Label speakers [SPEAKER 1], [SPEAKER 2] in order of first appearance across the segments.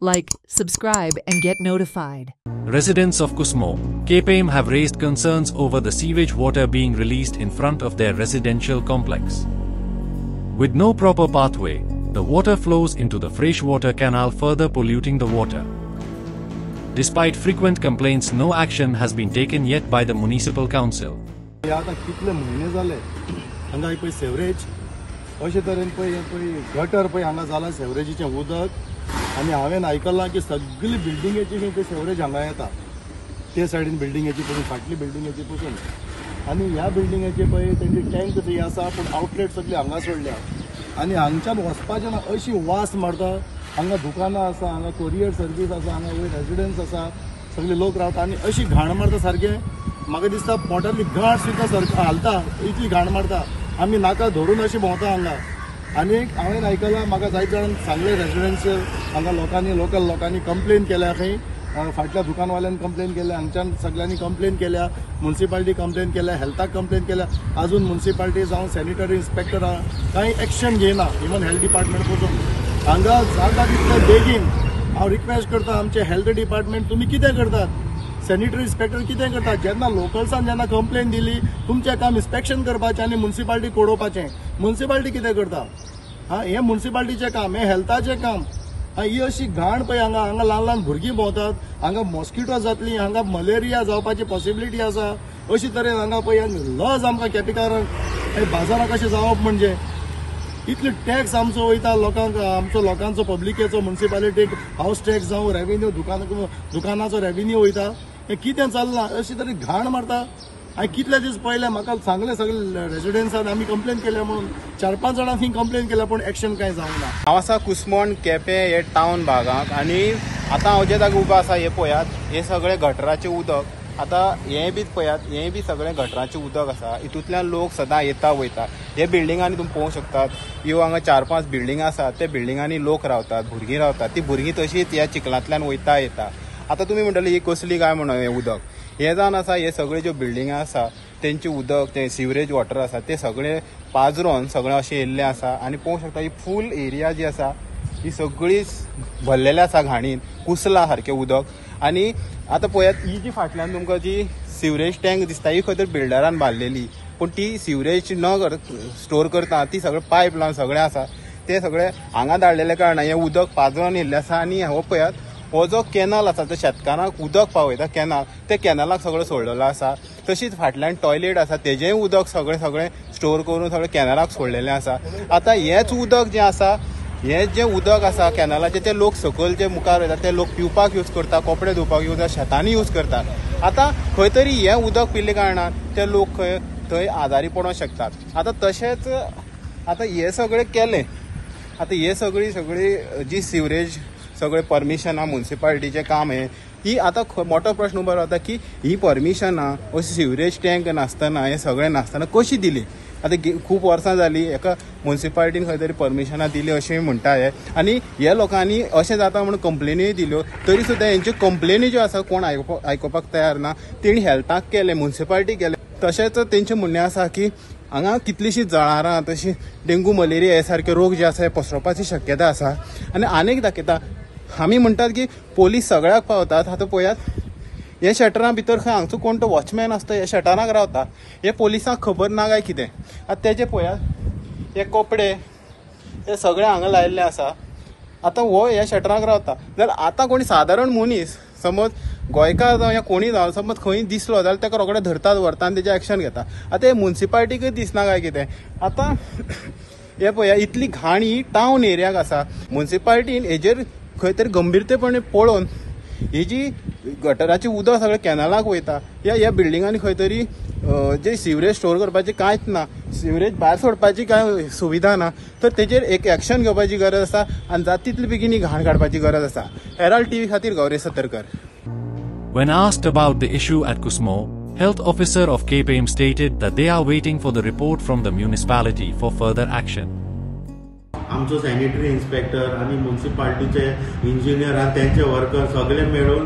[SPEAKER 1] Like, subscribe and get notified.
[SPEAKER 2] Residents of Kusmo, KPM have raised concerns over the sewage water being released in front of their residential complex. With no proper pathway, the water flows into the freshwater canal, further polluting the water. Despite frequent complaints, no action has been taken yet by the municipal council.
[SPEAKER 3] आता कितले महिने जाले हांगा पळय sewerage अशे तरेन पळय gutter पळय हांगा जाला सेवरेजीचें उदक आनी हांवें आयकलां की सगळी बिल्डिंगेची ते सेवरेज हांगा येता ते सायडीन बिल्डिंगेची पळय फाटली बिल्डिंगेची पसून आनी ह्या बिल्डिंगेचे पळय तेंची टँक थंय आसा पूण आउटलेट सगळी हांगा सोडल्या आनी हांगच्यान वचपाचें ना अशी वास मारता हांगा दुकानां आसा हांगा कोरियर सर्वीस आसा हांगा वयर रेजिडेंस आसा सगळे लोक रावता आनी अशी घाण मारता सारकें म्हाका दिसता पोटांतली गांठ सुद्दां सारकी हालता इतली घाण मारता आमी नाका धरून अशी भोंवता हांगा आनी हांवें आयकलां म्हाका जायते जाण सांगले रेजिडेंशियल हांगा लोकांनी लोकल लोकांनी कंप्लेन केल्या खंय फाटल्या दुकानवाल्यांनी कंप्लेन केल्या हांगच्यान सगळ्यांनी कंप्लेन केल्या म्युनिसिपालिटी कंप्लेन केल्या हेल्थाक कंप्लेन केल्या अजून म्युनिसिपालिटी जावं सॅनिटरी इन्स्पेक्टर कांय एक्शन घेयना इवन हेल्थ डिपार्टमेंट पसून हांगा जाता तितले बेगीन हांव रिक्वेस्ट करता आमचे हेल्थ डिपार्टमेंट तुमी कितें करतात सॅनिटरी इन्स्पेक्टर कितें करतात जेन्ना लोकल्सान जेन्ना कंप्लेन दिली तुमचें काम इन्स्पेक्शन करपाचें आनी म्युनिसिपालिटी कोडोवपाचें म्युनिसिपालिटी कितें करता हें म्युनिसिपालिटीचें काम हें हेल्थाचें काम ही अशी घाण पळय हांगा ल्हान ल्हान भुरगीं भोंवतात हांगा मॉस्किटो जातली हांगा मलेरिया जावपाची पॉसिबिलिटी आसा अशी तरेन हांगा पळय लज आमकां केपेकारांक बाजाराक कशें जावप म्हणजे इतले टॅक्स आमचो वयता लोकांक आमचो लोकांचो पब्लिकेचो म्युनिसिपालिटीक हावस टॅक्स जावं रेव्हेन्यू दुकानाचो रेव्हेन्यू वयता हें कितें चलना अशी तरी घाण मारता हांवें कितले दीस पयले म्हाका सांगले सगळे रेजिडेंसान आमी कंप्लेन केल्या म्हणून 4-5 जाणांनी कंप्लेन केल्या पूण एक्शन कांय जावंक ना
[SPEAKER 4] हांव आसा कुसमोण केपें हे टावन भागांत आनी आतां हांव जे जाग्यार उबो आसा हे पळयात हे सगळे गटराचें उदक आतां हें बी पळयात हें बी सगळें गटराचें उदक आसा हितूंतल्यान लोक सदां येता वयता हे बिल्डिंगांनी तुमी पळोवंक शकतात ह्यो हांगा 4-5 बिल्डिंग आसात ते बिल्डिंगांनी लोक रावतात भुरगीं रावतात ती भुरगीं तशींच ह्या चिखलांतल्यान वयता येता आतां तुमी म्हणटले ही कसली काय म्हणून हें उदक हे जावन आसा हे सगळे ज्यो बिल्डिंगा आसा तेंचे उदक ते सिवरेज वॉटर आसा ते सगळे पाजरोन सगळें अशें येयल्लें आसा आनी पळोवंक शकता ही फूल एरिया जी आसा ही सगळी भरलेली आसा घाणीन कुसला सारकें उदक आनी आतां पळयात ही जी फाटल्यान तुमकां जी सिवरेज टँक दिसता ही खंय तरी बिल्डरान बांदलेली पूण ती सिवरेज न स्टोर करता ती सगळें पायप लावन सगळें आसा ते सगळें हांगा धाडलेल्या कारणान हें उदक पाजरोन येयल्लें आसा आनी हो पळयात हो जो कॅनल आसा तो शेतकारांक उदक पावयता कॅनल ते कॅनलाक सगळो सोडलेलो आसा तशीच फाटल्यान टॉयलेट आसा तेजेंय उदक सगळें स्टोर करून सगळें कॅनलाक सोडलेलें आसा आतां हेंच उदक जें आसा हें जें उदक आसा कॅनलाचें ते लोक सकयल जे मुखार वयता ते लोक पिवपाक यूज करता कपडे धुवपाक यूज शेतांनी यूज करता आतां खंय तरी हें उदक पिल्ले कारणान ते लोक थंय आजारी पडोंक शकतात आतां तशेंच आतां हें सगळें केलें आतां हे सगळी जी सिवरेज सगळे परमिशनां म्युनिसिपालिटीचें काम हें ही आतां मोठो प्रश्न उबो रावता की ही परमिशनां अशी सिवरेज टँक नासतना हें सगळें नासतना कशी दिली आतां खूब वर्सां जालीं हेका म्युनिसिपालिटीन खंय तरी परमिशनां दिली अशें म्हणटा हे आनी हे लोकांनी अशें जाता म्हणून कंप्लेनीय दिल्यो तरी सुद्दां हेंच्यो कंप्लेनी ज्यो आसा कोण आयकुपाक तयार ना तेणी हेल्थाक केले म्युनिसिपालिटी केले तशेंच तेंचें म्हणणें आसा की हांगा कितलींशीं जळारां तशी डेंगू मलेरिया हे सारके रोग जे आसा हे पसरपाची शक्यता आसा आनी आनीक दाखयता आमी म्हणटात की पोलीस सगळ्याक पावतात आतां पळयात हे शटरां भितर खंय हांगचो कोण तो वॉचमॅन आसता हे शटराक रावता हे पोलिसांक खबर ना काय कितें आतां तेजे पळयात हे कपडे हे सगळे हांगा लायिल्ले आसा आतां हो ह्या शटराक रावता जाल्यार आतां कोणी सादारण मनीस समज गोंयकार जावं या कोणी जावं समज खंय दिसलो जाल्यार ताका रोखडें धरतात व्हरता आनी तेजें एक्शन घेता आतां हे म्युनिसिपालिटीकय दिसना काय कितें आतां हे पळया इतली घाण ही टावन एरियाक आसा म्युनिसिपालिटीन हेजेर खंय तरी गंभीरतेपणे पळोवन ही जी गटराचें उदक सगळें कॅनलाक वयता ह्या बिल्डिंगांनी खंय तरी जे सिवरेज स्टोर करपाचें कांयच ना सिवरेज भायर सोडपाची कांय सुविधा ना तर तेजेर एक एक्शन घेवपाची गरज आसा आनी जाता तितले बेगीन ही घाण काडपाची गरज आसा हेराल्ड टीव्ही खातीर Gauresh Satarkar.
[SPEAKER 2] When asked about the issue at Kusmo, health officer of KPM stated that they are waiting for the report from the municipality for further action.
[SPEAKER 5] आमचो सॅनिटरी इन्स्पेक्टर आनी म्युनिसिपालिटीचे इंजिनियर आनी तेंचे वर्कर सगळे मेळून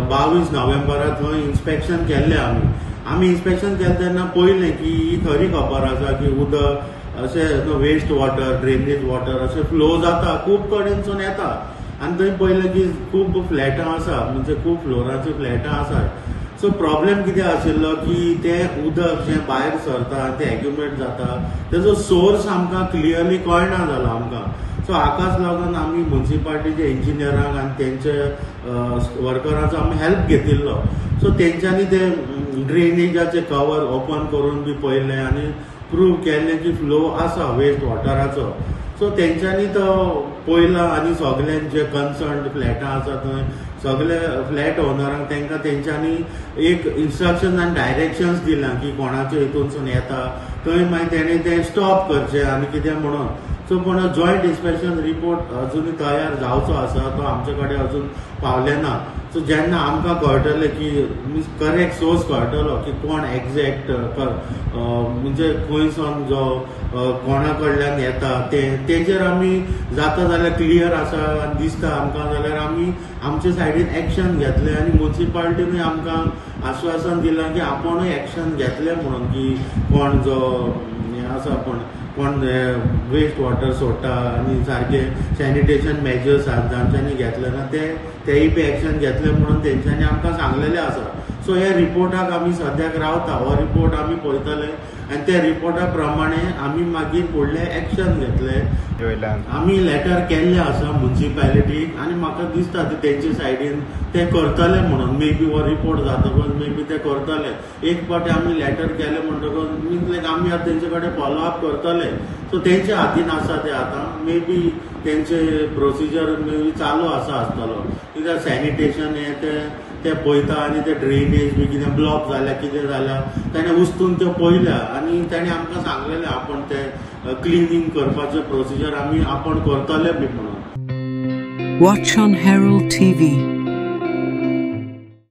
[SPEAKER 5] 22 नोव्हेंबराक थंय inspection केल्लें आमी इन्स्पेक्शन केलें तेन्ना पळयलें की ही खरी खबर आसा की उदक अशें वेस्ट वॉटर ड्रेनेज वॉटर अशें फ्लो जाता खूब कडेनसून येता आनी थंय पळयलें की खूब फ्लॅटां आसा म्हणजे खूब फ्लोरांची फ्लॅटां आसात. सो प्रॉब्लेम कितें आशिल्लो की तें उदक जें भायर सरता तें एक्युमुलेट जाता तेजो सोर्स आमकां क्लियरली कळना जालो आमकां. सो हाकाच लागून आमी म्युन्सिपाल्टीच्या इंजिनियरांक आनी तेंचे वर्करांचो आमी हेल्प घेतिल्लो. सो तेंच्यांनी ते ड्रेनेजाचे कवर ओपन करून बी पळयलें आनी प्रूव केलें की फ्लो आसा वेस्ट वॉटराचो. सो तेंच्यांनी तो पळयला आनी सगळ्यांक जे कन्सर्न फ्लॅटां आसा थंय सगळे फ्लॅट ओनरांक तेंकां तेंच्यांनी एक इन्स्ट्रक्शन आनी डायरेक्शन्स दिल्यां की कोणाच्या हितूनसून येता थंय मागीर तेणें तें स्टॉप करचें आनी कितें म्हणून. सो पूण जॉयंट इन्स्पेक्शन रिपोर्ट अजूनय तयार जावचो आसा तो आमचे कडेन अजून पावले ना. सो जेन्ना आमकां कळटलें की करेक्ट सोर्स कळटलो की कोण एक्झॅक्ट म्हणजे खंयसून जो कोणा कडल्यान येता तेजेर आमी जाता जाल्यार क्लियर आसा आनी दिसता आमकां जाल्यार आमी आमचे सायडीन एक्शन घेतलें आनी म्युन्सिपाल्टीनूय आमकां आश्वासन दिलां की आपुणूय एक्शन घेतलें म्हणून की कोण जो हें आसा कोण वेस्ट वॉटर सोडटा आनी सारके सॅनिटेशन मेजर्स तांच्यांनी घेतले ना तेय बी एक्शन घेतले म्हणून तेंच्यांनी आमकां सांगलेलें आसा. सो ह्या रिपोर्टाक आमी सद्याक रावता. हो रिपोर्ट आमी पळयतले आनी त्या रिपोर्टा प्रमाणे आमी मागीर फुडलें एक्शन घेतलें. आमी लेटर केल्लें आसा म्युन्सिपॅलिटीक आनी म्हाका दिसता तेंचे सायडीन ते करतले म्हणून मे बी हो रिपोर्ट जातकच मे बी ते करतले. एक फावटी आमी लेटर केलें म्हणटकच मीन्स लायक आमी आतां तेंचे कडेन फॉलो अप करतले. सो तेंच्या हातीन आसा ते आतां मे बी तेंचे प्रोसिजर मे बी चालू आसतलो कित्याक सॅनिटेशन हें ते पळयता आनी ते ड्रेनेज बी कितें ब्लॉक जाल्या कितें जाल्या ताणें उस्तून त्यो पळयल्या आनी ताणें आमकां सांगलेलें आपण ते क्लिनींग करपाचें प्रोसिजर आमी आपण करतले बी म्हणून.
[SPEAKER 6] Watch on Herald TV.